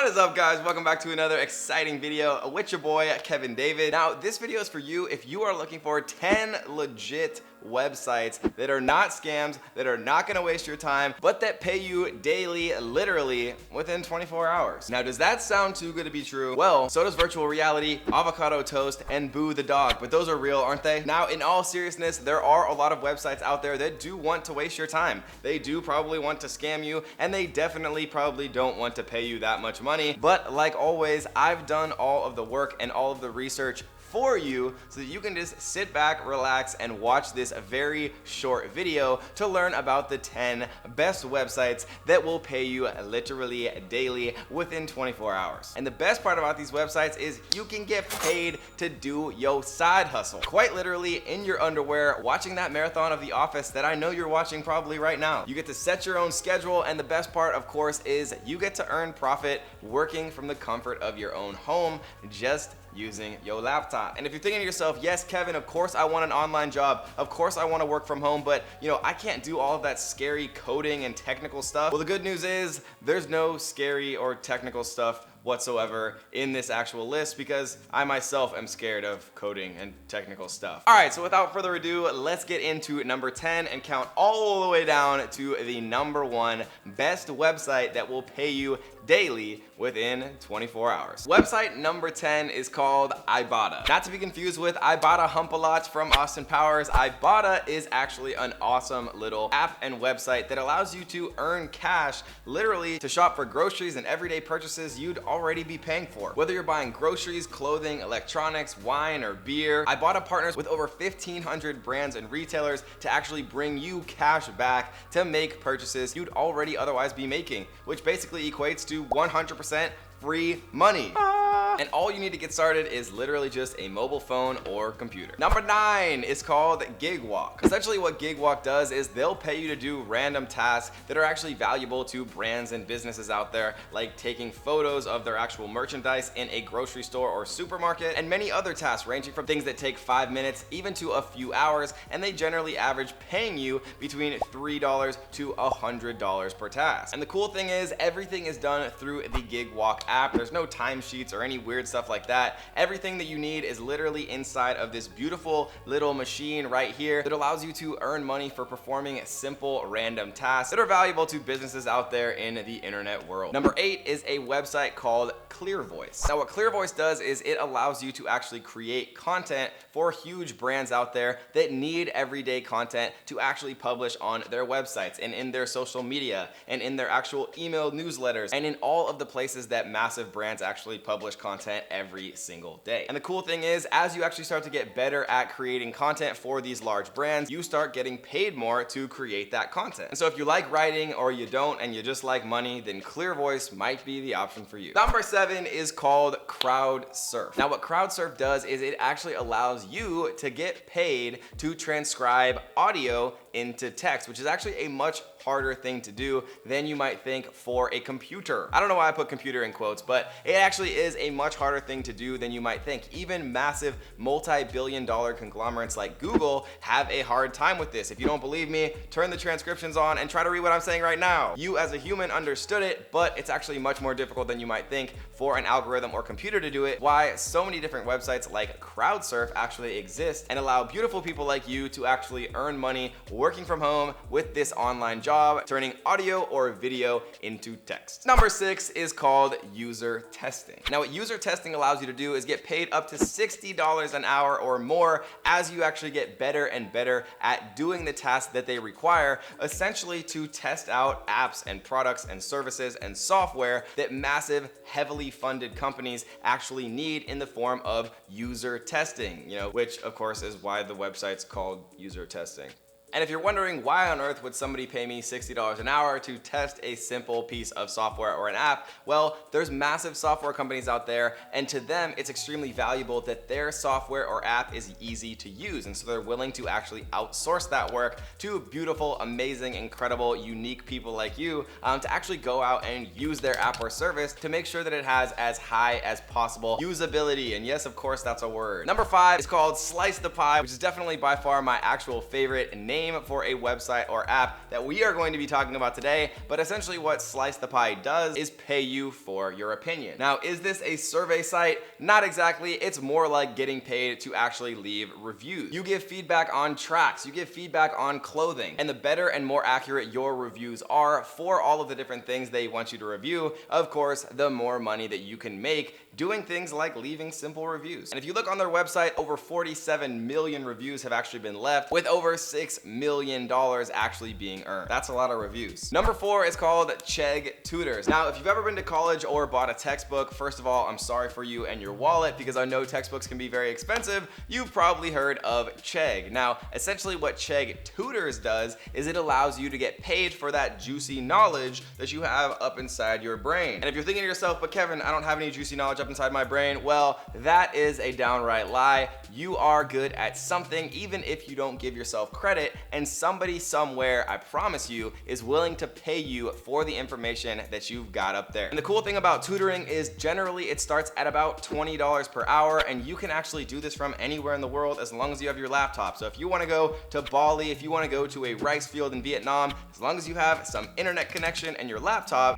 What is up, guys? Welcome back to another exciting video with your boy Kevin David. Now this video is for you if you are looking for 10 legit websites that are not scams, that are not going to waste your time, but that pay you daily, literally within 24 hours. Now, does that sound too good to be true? Well, so does virtual reality, avocado toast, and Boo the dog, but those are real, aren't they? Now, in all seriousness, there are a lot of websites out there that do want to waste your time. They do probably want to scam you, and they definitely probably don't want to pay you that much money. But like always, I've done all of the work and all of the research for you so that you can just sit back, relax, and watch this very short video to learn about the 10 best websites that will pay you literally daily within 24 hours. And the best part about these websites is you can get paid to do your side hustle. Quite literally in your underwear, watching that marathon of The Office that I know you're watching probably right now. You get to set your own schedule, and the best part, of course, is you get to earn profit working from the comfort of your own home, just using your laptop. And if you're thinking to yourself, yes, Kevin, of course I want an online job, of course I want to work from home, but I can't do all of that scary coding and technical stuff. Well, the good news is there's no scary or technical stuff whatsoever in this actual list, because I myself am scared of coding and technical stuff. All right, so without further ado, let's get into number 10 and count all the way down to the number 1 best website that will pay you daily within 24 hours. Website number 10 is called Ibotta. Not to be confused with Ibotta Humpalot from Austin Powers. Ibotta is actually an awesome little app and website that allows you to earn cash, literally to shop for groceries and everyday purchases you'd already be paying for. Whether you're buying groceries, clothing, electronics, wine, or beer, Ibotta partners with over 1,500 brands and retailers to actually bring you cash back to make purchases you'd already otherwise be making, which basically equates to 100% free money. And all you need to get started is literally just a mobile phone or computer. Number 9 is called Gigwalk. Essentially what Gigwalk does is they'll pay you to do random tasks that are actually valuable to brands and businesses out there, like taking photos of their actual merchandise in a grocery store or supermarket, and many other tasks ranging from things that take 5 minutes even to a few hours, and they generally average paying you between $3 to $100 per task. And the cool thing is everything is done through the Gigwalk app. There's no timesheets or any weird stuff like that. Everything that you need is literally inside of this beautiful little machine right here that allows you to earn money for performing simple random tasks that are valuable to businesses out there in the internet world. Number 8 is a website called ClearVoice. Now what ClearVoice does is it allows you to actually create content for huge brands out there that need everyday content to actually publish on their websites and in their social media and in their actual email newsletters and in all of the places that massive brands actually publish content every single day. And the cool thing is, as you actually start to get better at creating content for these large brands, you start getting paid more to create that content. And so if you like writing or you don't and you just like money, then ClearVoice might be the option for you. Number 7 is called Crowdsurf. Now what Crowdsurf does is it actually allows you to get paid to transcribe audio into text, which is actually a much harder thing to do than you might think for a computer. I don't know why I put computer in quotes, but it actually is a much harder thing to do than you might think. Even massive multi-billion-dollar conglomerates like Google have a hard time with this. If you don't believe me, turn the transcriptions on and try to read what I'm saying right now. You as a human understood it, but it's actually much more difficult than you might think for an algorithm or computer to do it. Why so many different websites like Crowdsurf actually exist and allow beautiful people like you to actually earn money working from home with this online job, turning audio or video into text. Number 6 is called user testing. Now what user testing allows you to do is get paid up to $60 an hour or more as you actually get better and better at doing the tasks that they require, essentially to test out apps and products and services and software that massive, heavily funded companies actually need in the form of user testing, which of course is why the website's called user testing. And if you're wondering why on earth would somebody pay me $60 an hour to test a simple piece of software or an app, well, there's massive software companies out there, and to them it's extremely valuable that their software or app is easy to use, and so they're willing to actually outsource that work to beautiful, amazing, incredible, unique people like you to actually go out and use their app or service to make sure that it has as high as possible usability. And yes, of course, that's a word. Number 5 is called Slice the Pie, which is definitely by far my actual favorite name name for a website or app that we are going to be talking about today, but essentially what Slice the Pie does is pay you for your opinion. Now, is this a survey site? Not exactly. It's more like getting paid to actually leave reviews. You give feedback on tracks, you give feedback on clothing, and the better and more accurate your reviews are for all of the different things they want you to review, of course, the more money that you can make doing things like leaving simple reviews. And if you look on their website, over 47 million reviews have actually been left, with over $6 million actually being earned. That's a lot of reviews. Number 4 is called Chegg Tutors. Now, if you've ever been to college or bought a textbook, first of all, I'm sorry for you and your wallet, because I know textbooks can be very expensive. You've probably heard of Chegg. Now, essentially what Chegg Tutors does is it allows you to get paid for that juicy knowledge that you have up inside your brain. And if you're thinking to yourself, but Kevin, I don't have any juicy knowledge up inside my brain, well, that is a downright lie. You are good at something, even if you don't give yourself credit, and somebody somewhere, I promise you, is willing to pay you for the information that you've got up there. And the cool thing about tutoring is generally it starts at about $20 per hour, and you can actually do this from anywhere in the world as long as you have your laptop. So if you want to go to Bali, if you want to go to a rice field in Vietnam, as long as you have some internet connection and your laptop,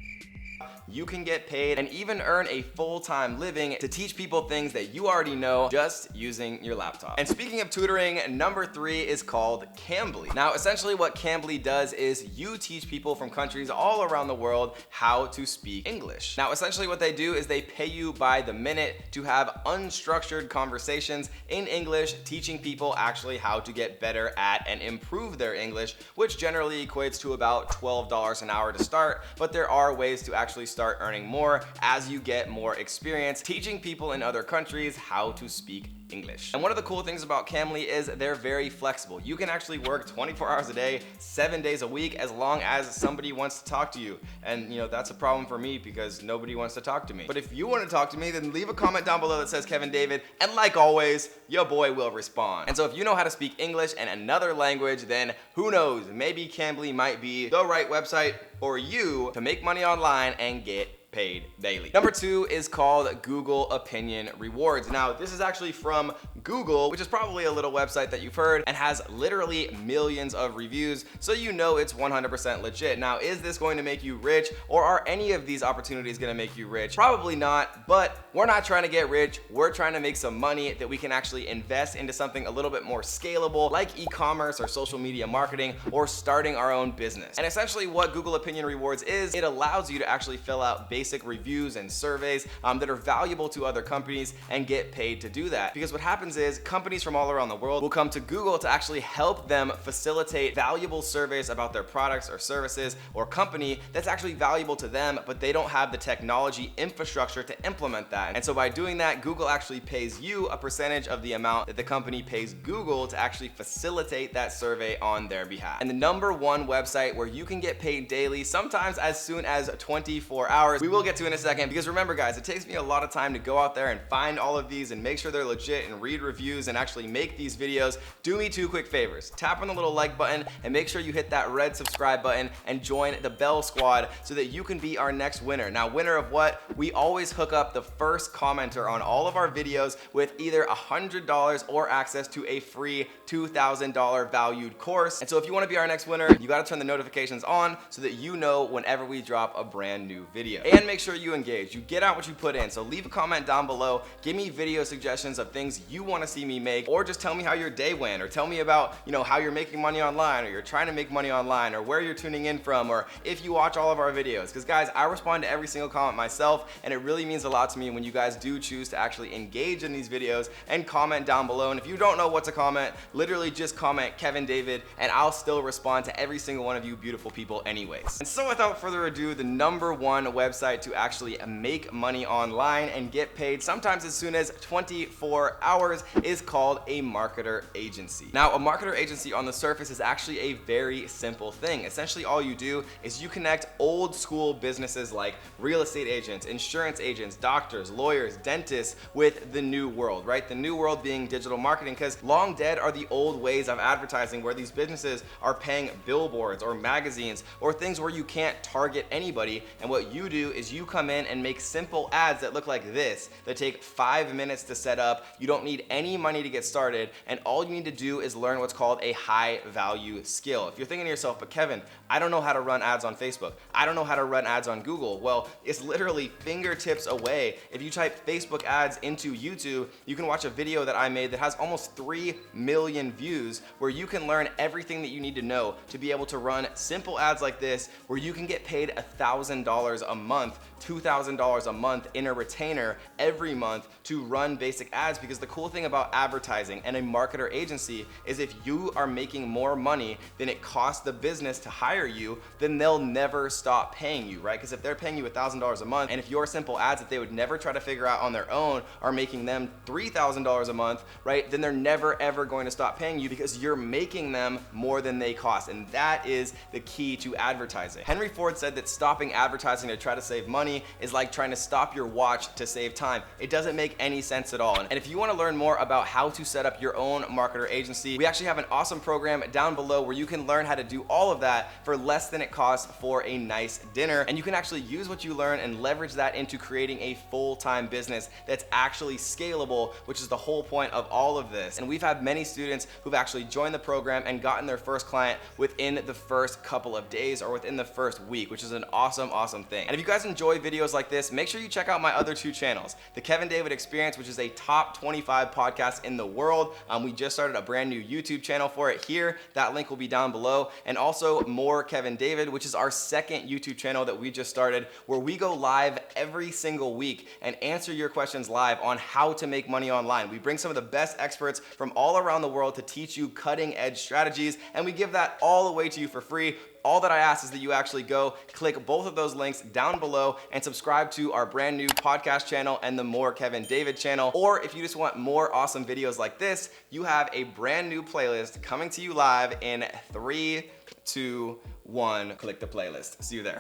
you can get paid and even earn a full-time living to teach people things that you already know just using your laptop. And speaking of tutoring, number 3 is called Cambly. Now, essentially what Cambly does is you teach people from countries all around the world how to speak English. Now, essentially what they do is they pay you by the minute to have unstructured conversations in English, teaching people actually how to get better at and improve their English, which generally equates to about $12 an hour to start, but there are ways to actually start earning more as you get more experience teaching people in other countries how to speak English. And one of the cool things about Cambly is they're very flexible. You can actually work 24 hours a day, 7 days a week, as long as somebody wants to talk to you. And you know, that's a problem for me because nobody wants to talk to me. But if you want to talk to me, then leave a comment down below that says Kevin David, and like always, your boy will respond. And so if you know how to speak English and another language, then who knows, maybe Cambly might be the right website for you to make money online and get paid daily. Number 2 is called Google Opinion Rewards. Now, this is actually from Google, which is probably a little website that you've heard and has literally millions of reviews, so you know it's 100% legit. Now, is this going to make you rich, or are any of these opportunities going to make you rich? Probably not, but we're not trying to get rich. We're trying to make some money that we can actually invest into something a little bit more scalable, like e-commerce or social media marketing, or starting our own business. And essentially what Google Opinion Rewards is, it allows you to actually fill out basic reviews and surveys that are valuable to other companies and get paid to do that. Because what happens is companies from all around the world will come to Google to actually help them facilitate valuable surveys about their products or services or company that's actually valuable to them, but they don't have the technology infrastructure to implement that. And so by doing that, Google actually pays you a percentage of the amount that the company pays Google to actually facilitate that survey on their behalf. And the number 1 website where you can get paid daily, sometimes as soon as 24 hours, we will get to in a second, because remember guys, it takes me a lot of time to go out there and find all of these and make sure they're legit and read reviews and actually make these videos. Do me 2 quick favors. Tap on the little like button and make sure you hit that red subscribe button and join the bell squad so that you can be our next winner. Now, winner of what? We always hook up the first commenter on all of our videos with either $100 or access to a free $2,000 valued course. And so if you want to be our next winner, you got to turn the notifications on so that you know whenever we drop a brand new video. And make sure you engage. You get out what you put in. So leave a comment down below. Give me video suggestions of things you want to see me make, or just tell me how your day went, or tell me about, you know, how you're making money online, or you're trying to make money online, or where you're tuning in from, or if you watch all of our videos. Because guys, I respond to every single comment myself, and it really means a lot to me when you guys do choose to actually engage in these videos and comment down below. And if you don't know what to comment, literally just comment Kevin David, and I'll still respond to every single one of you beautiful people anyways. And so without further ado, the number 1 website to actually make money online and get paid sometimes as soon as 24 hours is called a marketer agency. Now, a marketer agency on the surface is actually a very simple thing. Essentially, all you do is you connect old school businesses like real estate agents, insurance agents, doctors, lawyers, dentists with the new world, right? The new world being digital marketing, because long dead are the old ways of advertising where these businesses are paying billboards or magazines or things where you can't target anybody, and what you do is you come in and make simple ads that look like this, that take 5 minutes to set up. You don't need any money to get started, and all you need to do is learn what's called a high value skill. If you're thinking to yourself, but Kevin, I don't know how to run ads on Facebook. I don't know how to run ads on Google. Well, it's literally fingertips away. If you type Facebook ads into YouTube, you can watch a video that I made that has almost 3 million views, where you can learn everything that you need to know to be able to run simple ads like this, where you can get paid $1,000 a month, $2,000 a month in a retainer every month to run basic ads. Because the cool thing about advertising and a marketer agency is if you are making more money than it costs the business to hire you, then they'll never stop paying you, right? Because if they're paying you $1,000 a month, and if your simple ads that they would never try to figure out on their own are making them $3,000 a month, right? Then they're never ever going to stop paying you, because you're making them more than they cost. And that is the key to advertising. Henry Ford said that stopping advertising to try to save money is like trying to stop your watch to save time. It doesn't make any sense at all. And if you want to learn more about how to set up your own marketer agency, we actually have an awesome program down below where you can learn how to do all of that for less than it costs for a nice dinner. And you can actually use what you learn and leverage that into creating a full-time business that's actually scalable, which is the whole point of all of this. And we've had many students who've actually joined the program and gotten their first client within the first couple of days or within the first week, which is an awesome thing. And if you guys enjoy videos like this, make sure you check out my other 2 channels. The Kevin David Experience, which is a top 25 podcast in the world. We just started a brand new YouTube channel for it here. That link will be down below. And also More Kevin David, which is our second YouTube channel that we just started, where we go live every single week and answer your questions live on how to make money online. We bring some of the best experts from all around the world to teach you cutting edge strategies, and we give that all away to you for free. All that I ask is that you actually go click both of those links down below and subscribe to our brand new podcast channel and the More Kevin David channel. Or if you just want more awesome videos like this, you have a brand new playlist coming to you live in 3, 2, 1. Click the playlist. See you there.